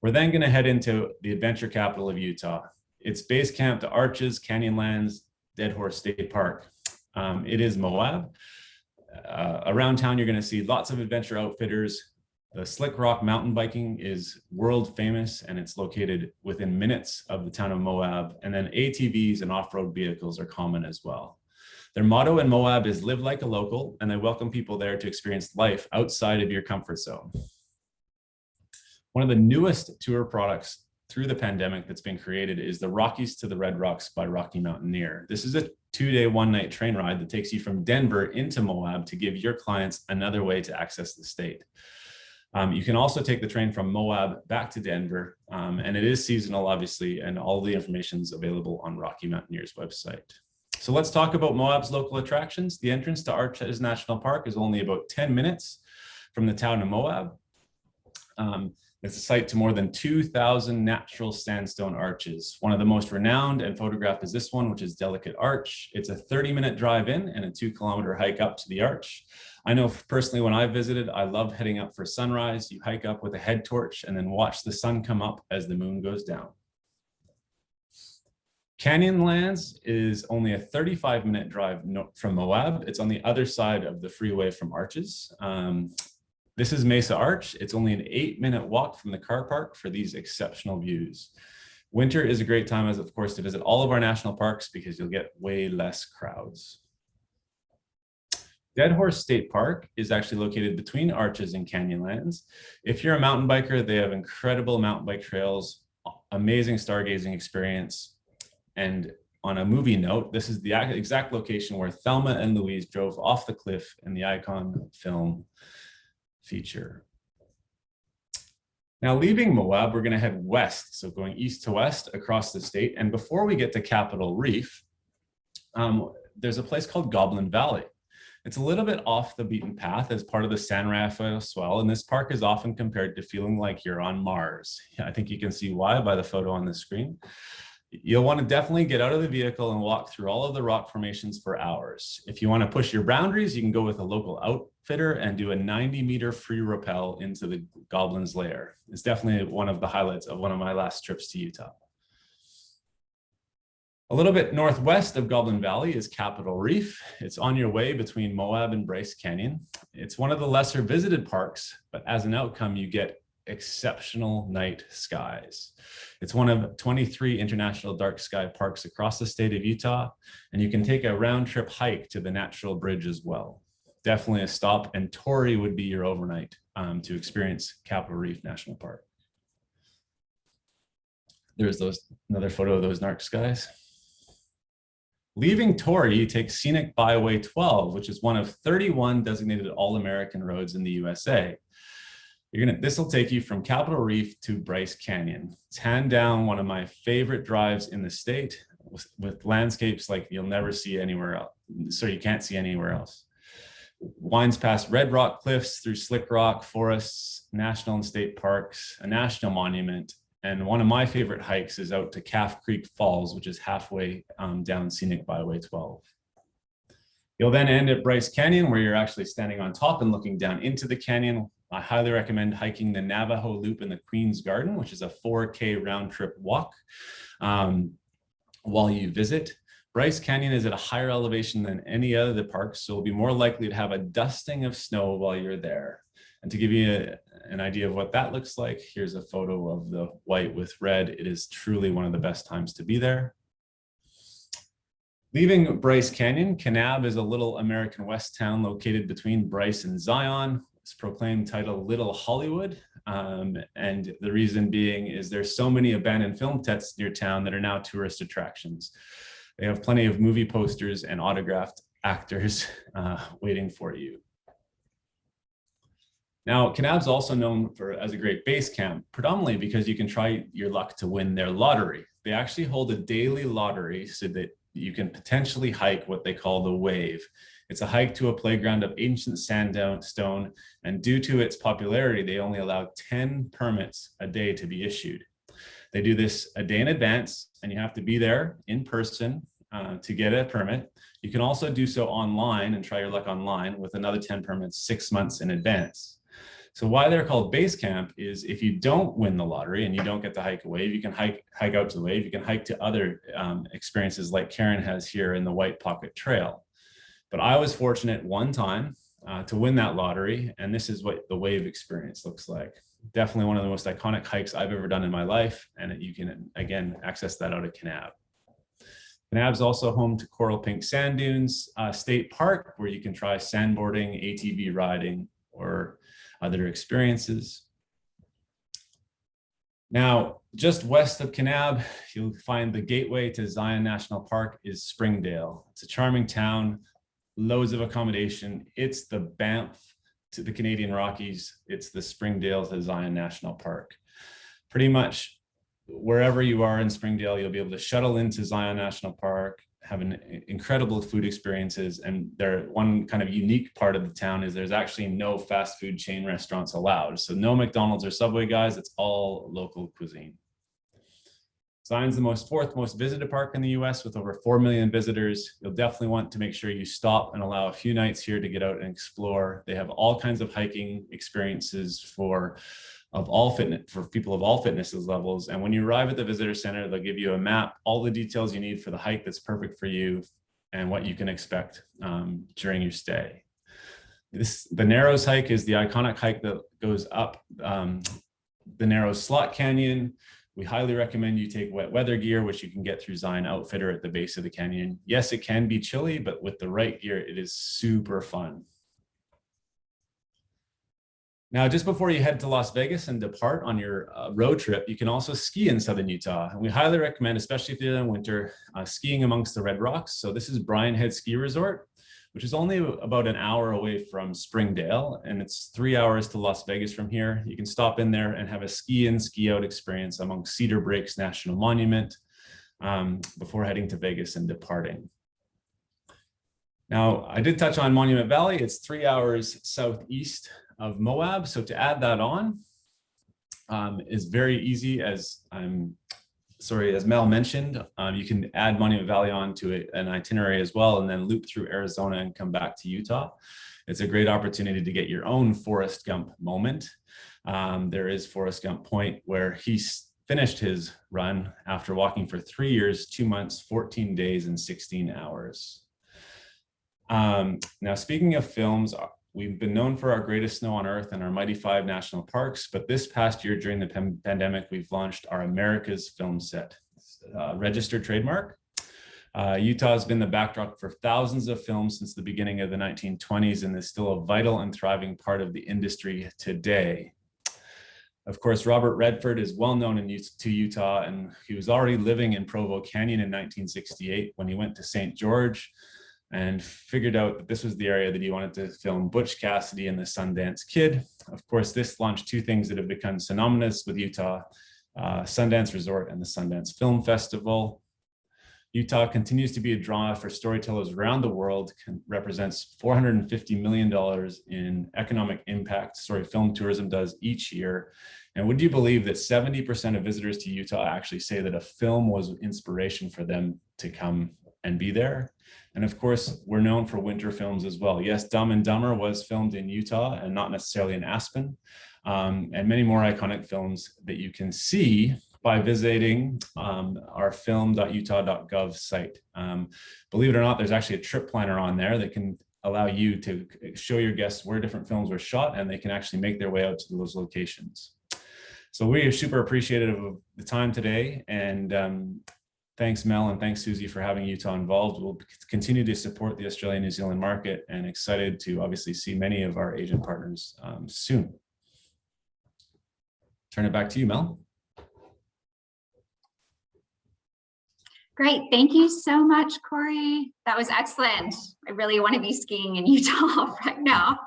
We're then going to head into the adventure capital of Utah. It's base camp to Arches, Canyonlands, Dead Horse State Park. It is Moab. Around town, you're going to see lots of adventure outfitters. The Slick Rock mountain biking is world famous, and it's located within minutes of the town of Moab. And then ATVs and off-road vehicles are common as well. Their motto in Moab is live like a local, and they welcome people there to experience life outside of your comfort zone. One of the newest tour products through the pandemic that's been created is the Rockies to the Red Rocks by Rocky Mountaineer. This is a 2-day, 1-night train ride that takes you from Denver into Moab to give your clients another way to access the state. You can also take the train from Moab back to Denver, and it is seasonal, obviously, and all the information is available on Rocky Mountaineer's website. So let's talk about Moab's local attractions. The entrance to Arches National Park is only about 10 minutes from the town of Moab. It's a site to more than 2,000 natural sandstone arches. One of the most renowned and photographed is this one, which is Delicate Arch. It's a 30-minute drive in and a 2-kilometer hike up to the arch. I know personally when I visited, I love heading up for sunrise. You hike up with a head torch and then watch the sun come up as the moon goes down. Canyonlands is only a 35-minute drive from Moab. It's on the other side of the freeway from Arches. This is Mesa Arch. It's only an 8-minute walk from the car park for these exceptional views. Winter is a great time, as of course, to visit all of our national parks because you'll get way less crowds. Dead Horse State Park is actually located between Arches and Canyonlands. If you're a mountain biker, they have incredible mountain bike trails, amazing stargazing experience. And on a movie note, this is the exact location where Thelma and Louise drove off the cliff in the icon film feature. Now, leaving Moab, we're going to head west, so going east to west across the state. And before we get to Capitol Reef, there's a place called Goblin Valley. It's a little bit off the beaten path as part of the San Rafael Swell, and this park is often compared to feeling like you're on Mars. I think you can see why by the photo on the screen. You'll want to definitely get out of the vehicle and walk through all of the rock formations for hours. If you want to push your boundaries, you can go with a local outfitter and do a 90-meter free rappel into the Goblin's Lair. It's definitely one of the highlights of one of my last trips to Utah. A little bit northwest of Goblin Valley is Capitol Reef. It's on your way between Moab and Bryce Canyon. It's one of the lesser visited parks, but as an outcome, you get exceptional night skies. It's one of 23 international dark sky parks across the state of Utah, and you can take a round trip hike to the Natural Bridge as well. Definitely a stop, and Torrey would be your overnight to experience Capitol Reef National Park. There's another photo of those dark skies. Leaving Torrey, you take Scenic Byway 12, which is one of 31 designated All-American roads in the USA. This will take you from Capitol Reef to Bryce Canyon. It's hand down one of my favorite drives in the state with landscapes like you'll never see anywhere else. So you can't see anywhere else. Winds past red rock cliffs through slick rock forests, national and state parks, a national monument. And one of my favorite hikes is out to Calf Creek Falls, which is halfway down Scenic Byway 12. You'll then end at Bryce Canyon, where you're actually standing on top and looking down into the canyon. I highly recommend hiking the Navajo Loop in the Queen's Garden, which is a 4K round trip walk while you visit. Bryce Canyon is at a higher elevation than any other of the parks, so you'll be more likely to have a dusting of snow while you're there. And to give you an idea of what that looks like, here's a photo of the white with red. It is truly one of the best times to be there. Leaving Bryce Canyon, Kanab is a little American West town located between Bryce and Zion. It's proclaimed title Little Hollywood. And the reason being is there's so many abandoned film sets near town that are now tourist attractions. They have plenty of movie posters and autographed actors waiting for you. Now, Kanab's also known as a great base camp, predominantly because you can try your luck to win their lottery. They actually hold a daily lottery so that you can potentially hike what they call the Wave. It's a hike to a playground of ancient sandstone, and due to its popularity, they only allow 10 permits a day to be issued. They do this a day in advance, and you have to be there in person to get a permit. You can also do so online and try your luck online with another 10 permits 6 months in advance. So why they're called base camp is if you don't win the lottery and you don't get to hike a wave, you can hike out to the wave. You can hike to other experiences like Karen has here in the White Pocket Trail. But I was fortunate one time to win that lottery, and this is what the wave experience looks like. Definitely one of the most iconic hikes I've ever done in my life, and you can, again, access that out of Kanab. Kanab's also home to Coral Pink Sand Dunes State Park, where you can try sandboarding, ATV riding, or other experiences. Now, just west of Kanab, you'll find the gateway to Zion National Park is Springdale. It's a charming town, loads of accommodation. It's the Banff to the Canadian Rockies. It's the Springdale to Zion National Park. Pretty much wherever you are in Springdale, you'll be able to shuttle into Zion National Park, have an incredible food experiences. And one kind of unique part of the town is there's actually no fast food chain restaurants allowed. So no McDonald's or Subway, guys, it's all local cuisine. Zion's the fourth most visited park in the US with over 4 million visitors. You'll definitely want to make sure you stop and allow a few nights here to get out and explore. They have all kinds of hiking experiences for people of all fitness levels. And when you arrive at the visitor center, they'll give you a map, all the details you need for the hike that's perfect for you and what you can expect during your stay. The Narrows hike is the iconic hike that goes up the Narrows Slot Canyon. We highly recommend you take wet weather gear, which you can get through Zion Outfitter at the base of the canyon. Yes, it can be chilly, but with the right gear, it is super fun. Now, just before you head to Las Vegas and depart on your road trip, you can also ski in Southern Utah. And we highly recommend, especially if you're in winter, skiing amongst the Red Rocks. So this is Brian Head Ski Resort, which is only about an hour away from Springdale, and it's 3 hours to Las Vegas from here. You can stop in there and have a ski in, ski out experience among Cedar Breaks National Monument before heading to Vegas and departing. Now, I did touch on Monument Valley. It's 3 hours southeast of Moab. So to add that on is very easy, as Mel mentioned. You can add Monument Valley on to an itinerary as well, and then loop through Arizona and come back to Utah. It's a great opportunity to get your own Forrest Gump moment. There is Forrest Gump Point, where he finished his run after walking for 3 years, 2 months, 14 days, and 16 hours. Now, speaking of films, we've been known for our Greatest Snow on Earth and our Mighty 5 national parks, but this past year during the pandemic, we've launched our America's Film Set, registered trademark. Utah has been the backdrop for thousands of films since the beginning of the 1920s and is still a vital and thriving part of the industry today. Of course, Robert Redford is well known to Utah, and he was already living in Provo Canyon in 1968 when he went to St. George and figured out that this was the area that he wanted to film Butch Cassidy and the Sundance Kid. Of course, this launched two things that have become synonymous with Utah, Sundance Resort and the Sundance Film Festival. Utah continues to be a draw for storytellers around the world, represents $450 million in economic impact film tourism does each year. And would you believe that 70% of visitors to Utah actually say that a film was inspiration for them to come and be there? And of course, we're known for winter films as well. Yes, Dumb and Dumber was filmed in Utah and not necessarily in Aspen, and many more iconic films that you can see by visiting our film.utah.gov site. Believe it or not, there's actually a trip planner on there that can allow you to show your guests where different films were shot, and they can actually make their way out to those locations. So we are super appreciative of the time today, and thanks, Mel, and thanks, Susie, for having Utah involved. We'll continue to support the Australia-New Zealand market and excited to obviously see many of our Asian partners soon. Turn it back to you, Mel. Great. Thank you so much, Corey. That was excellent. I really want to be skiing in Utah right now.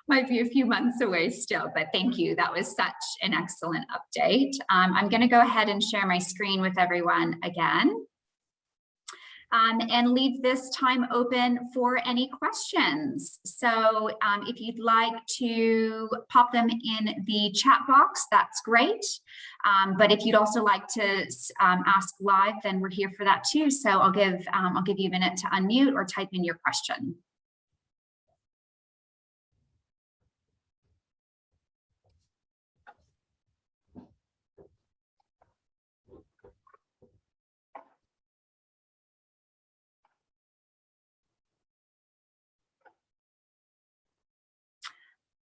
Might be a few months away still, but thank you. That was such an excellent update. I'm going to go ahead and share my screen with everyone again. And leave this time open for any questions. So if you'd like to pop them in the chat box, that's great. But if you'd also like to ask live, then we're here for that too. So I'll give you a minute to unmute or type in your question.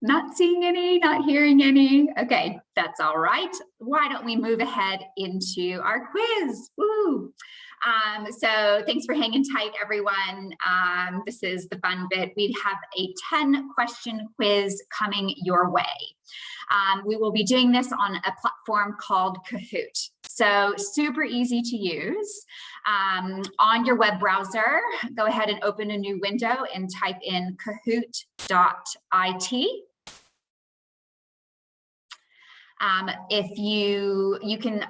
Not seeing any, not hearing any. Okay, that's all right. Why don't we move ahead into our quiz? Woo! So thanks for hanging tight, everyone. This is the fun bit. We have a 10-question quiz coming your way. We will be doing this on a platform called Kahoot. So super easy to use. On your web browser, go ahead and open a new window and type in kahoot.it. If you can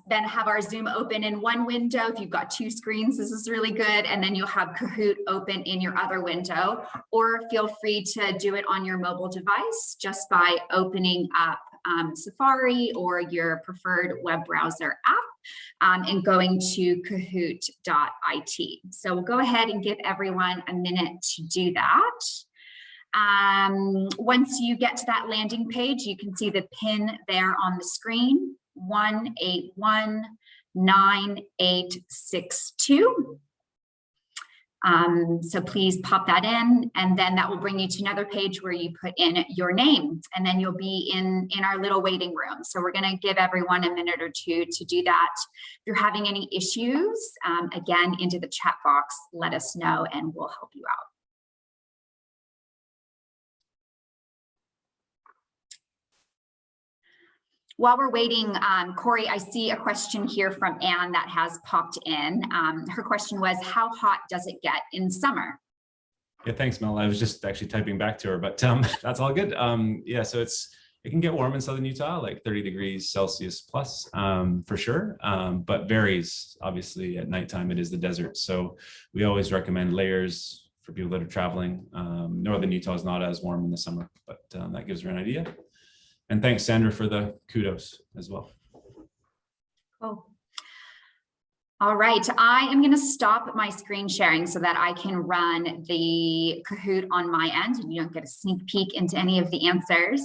then have our Zoom open in one window. If you've got two screens, this is really good. And then you'll have Kahoot open in your other window, or feel free to do it on your mobile device just by opening up Safari or your preferred web browser app and going to kahoot.it. So we'll go ahead and give everyone a minute to do that. Once you get to that landing page, you can see the pin there on the screen, 1819862. So please pop that in, and then that will bring you to another page where you put in your name, and then you'll be in our little waiting room. So we're going to give everyone a minute or two to do that. If you're having any issues, again, into the chat box, let us know and we'll help you out. While we're waiting, Corey, I see a question here from Anne that has popped in. Her question was, how hot does it get in summer? Yeah, thanks, Mel. I was just actually typing back to her, but that's all good. Yeah, so it can get warm in southern Utah, like 30 degrees Celsius plus, for sure, but varies. Obviously, at nighttime, it is the desert. So we always recommend layers for people that are traveling. Northern Utah is not as warm in the summer, but that gives her an idea. And thanks, Sandra, for the kudos as well. Cool. All right, I am going to stop my screen sharing so that I can run the Kahoot on my end and you don't get a sneak peek into any of the answers.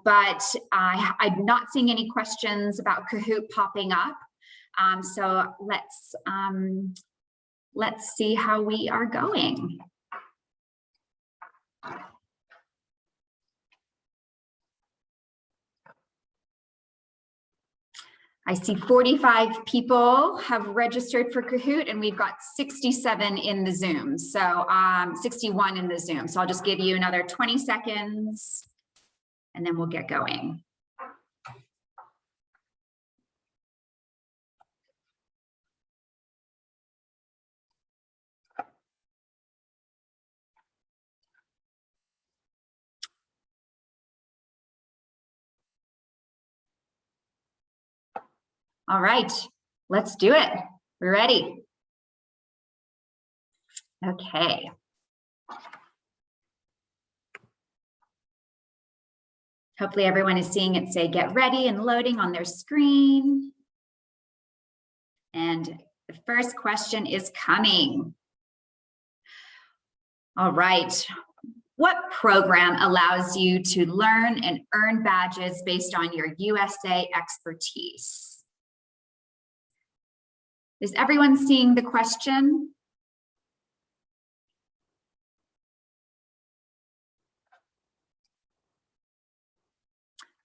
But I'm not seeing any questions about Kahoot popping up. So let's see how we are going. I see 45 people have registered for Kahoot, and we've got 67 in the Zoom. So 61 in the Zoom. So I'll just give you another 20 seconds and then we'll get going. All right, let's do it. We're ready. Okay. Hopefully everyone is seeing it say get ready and loading on their screen. And the first question is coming. All right. What program allows you to learn and earn badges based on your USA expertise? Is everyone seeing the question?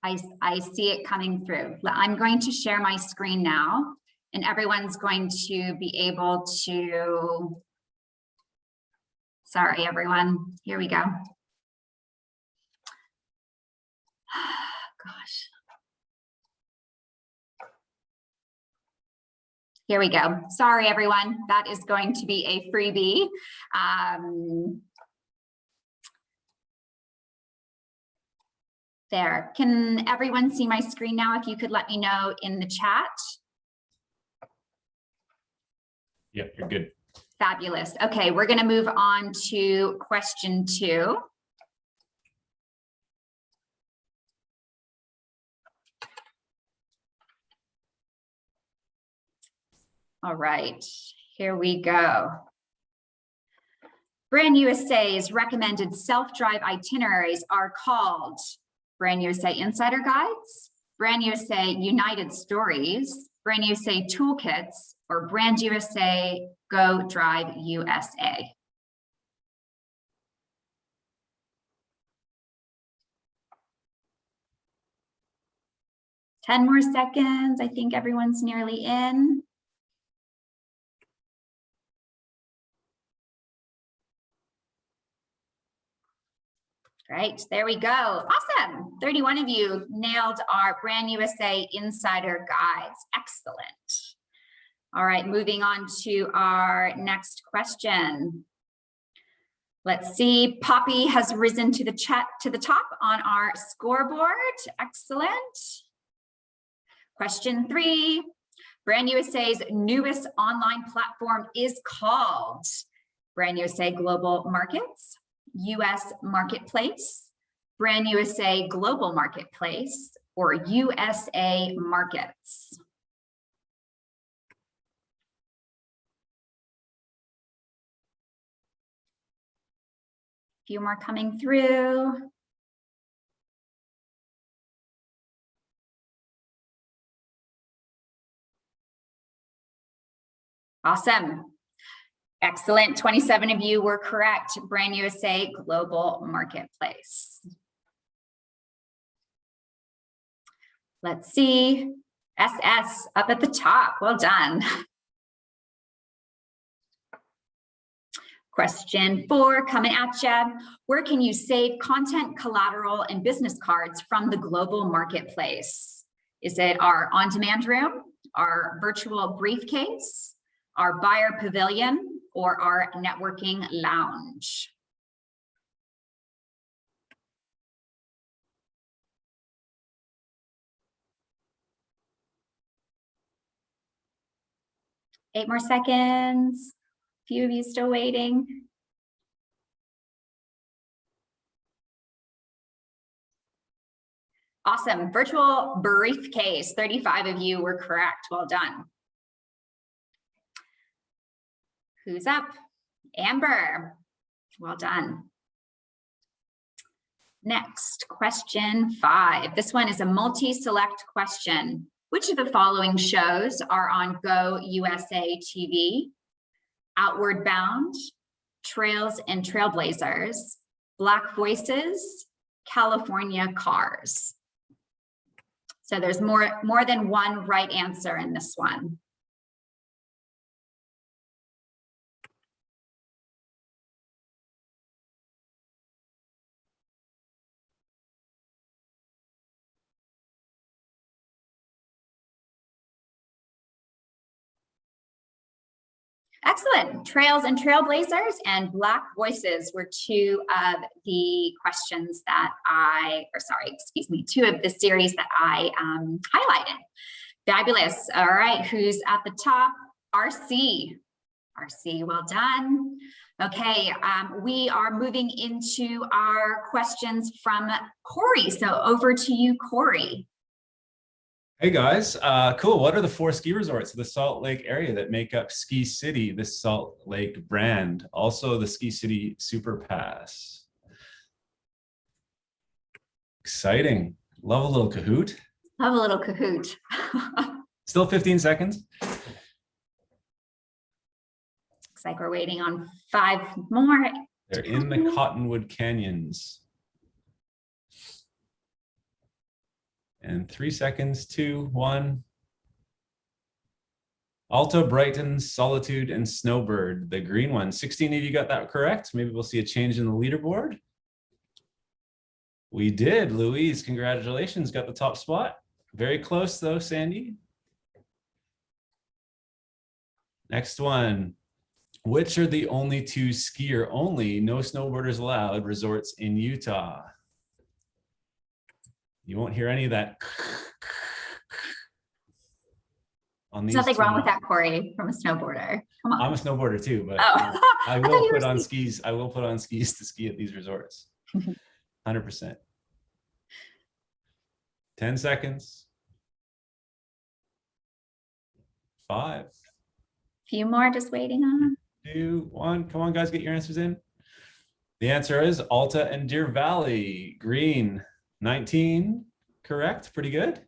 I see it coming through. I'm going to share my screen now, and everyone's going to be able to, sorry, everyone, here we go. Gosh. Here we go. Sorry, everyone. That is going to be a freebie. There. Can everyone see my screen now? If you could let me know in the chat. Yeah, you're good. Fabulous. Okay, we're going to move on to question 2. All right, here we go. Brand USA's recommended self-drive itineraries are called Brand USA Insider Guides, Brand USA United Stories, Brand USA Toolkits, or Brand USA Go Drive USA. Ten more seconds. I think everyone's nearly in. Right, there we go. Awesome. 31 of you nailed our Brand USA Insider Guides. Excellent. All right, moving on to our next question. Let's see, Poppy has risen to the top on our scoreboard. Excellent. Question 3, Brand USA's newest online platform is called Brand USA Global Markets, US Marketplace, Brand USA Global Marketplace, or USA Markets. Few more coming through. Awesome. Excellent. 27 of you were correct. Brand USA Global Marketplace. Let's see. SS up at the top. Well done. Question 4 coming at you. Where can you save content, collateral, and business cards from the global marketplace? Is it our on-demand room, our virtual briefcase, our buyer pavilion, or our networking lounge? Eight more seconds. Few of you still waiting. Awesome. Virtual briefcase. 35 of you were correct. Well done. Who's up? Amber. Well done. Next, question 5. This one is a multi-select question. Which of the following shows are on Go USA TV? Outward Bound, Trails and Trailblazers, Black Voices, California Cars. So there's more than one right answer in this one. Excellent. Trails and Trailblazers and Black Voices were two of the questions that two of the series that I highlighted. Fabulous. All right, who's at the top? RC. RC, well done. Okay, we are moving into our questions from Corey. So over to you, Corey. Hey guys, cool. What are the 4 ski resorts of the Salt Lake area that make up Ski City, the Salt Lake brand? Also the Ski City Super Pass. Exciting. Love a little Kahoot. Love a little Kahoot. Still 15 seconds. Looks like we're waiting on 5 more. They're in the Cottonwood Canyons. And 3 seconds, 2, 1. Alta, Brighton, Solitude, and Snowbird, the green one. 16 of you got that correct. Maybe we'll see a change in the leaderboard. We did. Louise, congratulations, got the top spot. Very close though, Sandy. Next one. Which are the only 2 skier only, no snowboarders allowed resorts in Utah? You won't hear any of that. On these There's nothing wrong with that, Corey, from a snowboarder. Come on. I'm a snowboarder too, but Oh. I will put on skis. I will put on skis to ski at these resorts. 100%. 10 seconds. 5. Few more just waiting on. 2, 1. Come on, guys, get your answers in. The answer is Alta and Deer Valley. Green. 19, correct, pretty good.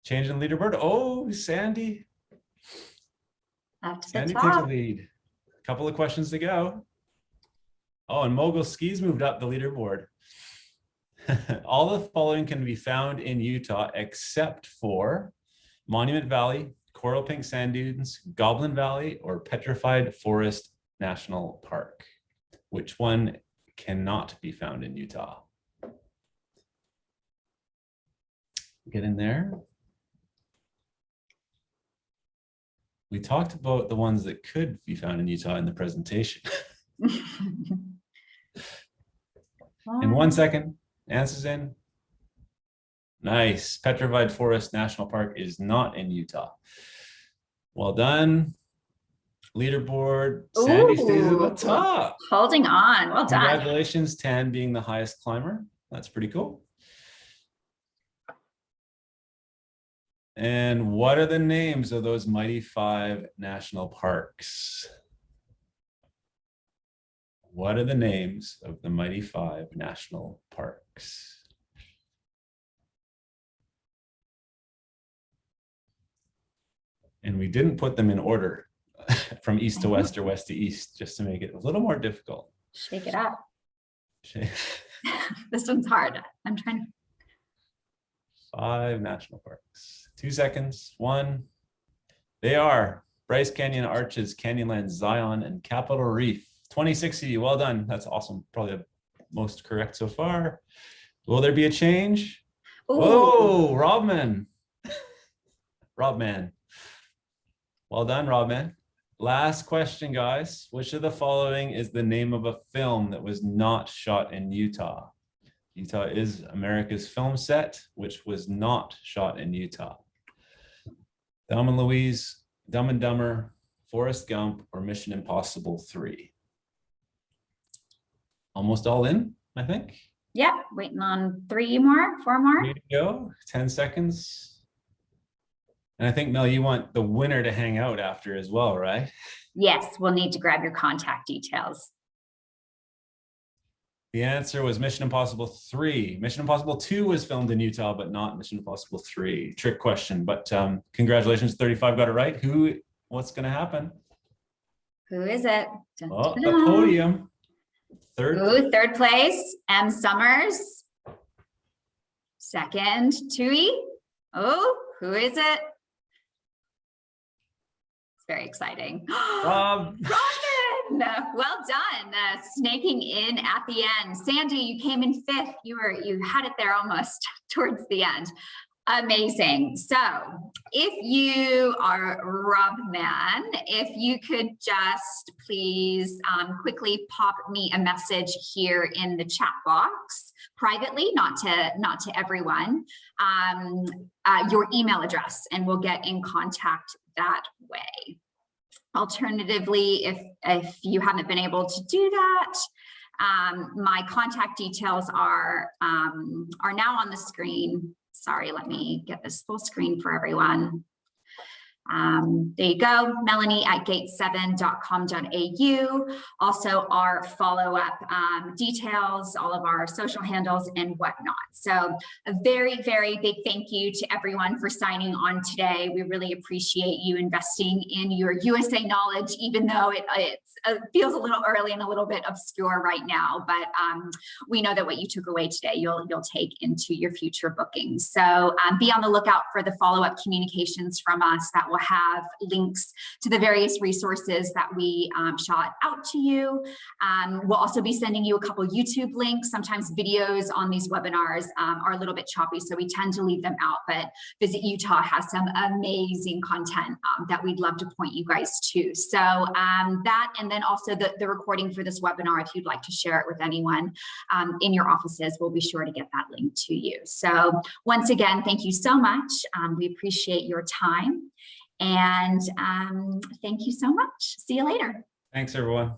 Change in leaderboard. Oh, Sandy. Sandy takes a lead. A couple of questions to go. Oh, and Mogul Skis moved up the leaderboard. All the following can be found in Utah except for Monument Valley, Coral Pink Sand Dunes, Goblin Valley, or Petrified Forest National Park. Which one cannot be found in Utah? Get in there. We talked about the ones that could be found in Utah in the presentation. In 1 second, answers in. Nice. Petrified Forest National Park is not in Utah. Well done. Leaderboard, Sandy stays at the Ooh, top. holding on. Well done. Congratulations, Tan being the highest climber. That's pretty cool. And what are the names of those mighty 5 national parks? What are the names of the mighty 5 national parks? And we didn't put them in order from east to west or west to east, just to make it a little more difficult. Shake it up. This one's hard. I'm trying. 5 national parks. 2 seconds. 1. They are Bryce Canyon, Arches, Canyonlands, Zion, and Capitol Reef. 2060. Well done. That's awesome. Probably the most correct so far. Will there be a change? Ooh. Oh, Robman. Robman. Well done, Robman. Last question, guys. Which of the following is the name of a film that was not shot in Utah? Utah is America's film set, which was not shot in Utah. Thelma and Louise, Dumb and Dumber, Forrest Gump, or Mission Impossible 3? Almost all in, I think. Yeah, waiting on 4 more. Here you go. 10 seconds. And I think, Mel, you want the winner to hang out after as well, right? Yes, we'll need to grab your contact details. The answer was Mission Impossible 3. Mission Impossible 2 was filmed in Utah, but not Mission Impossible 3. Trick question, but congratulations, 35 got it right. What's going to happen? Who is it? Dun, Oh, dun, the dun. podium. Third place, M. Summers. Second, Tui. Oh, who is it? It's very exciting. Rob. Robin, well done. Snaking in at the end. Sandy, you came in 5th. You had it there almost towards the end. Amazing. So if you are Rob Man, if you could just please quickly pop me a message here in the chat box privately, not to everyone, your email address, and we'll get in contact that way. Alternatively, if you haven't been able to do that, my contact details are now on the screen. Sorry, let me get this full screen for everyone. There you go, melanie@gate7.com.au. Also our follow-up details, all of our social handles and whatnot. So a very, very big thank you to everyone for signing on today. We really appreciate you investing in your USA knowledge, even though it feels a little early and a little bit obscure right now, but we know that what you took away today, you'll take into your future bookings. So be on the lookout for the follow-up communications from us that will have links to the various resources that we shot out to you. We'll also be sending you a couple YouTube links. Sometimes videos on these webinars are a little bit choppy, so we tend to leave them out, but Visit Utah has some amazing content that we'd love to point you guys to. So that, and then also the recording for this webinar, if you'd like to share it with anyone in your offices, we'll be sure to get that link to you. So once again, thank you so much. We appreciate your time. And thank you so much. See you later. Thanks, everyone.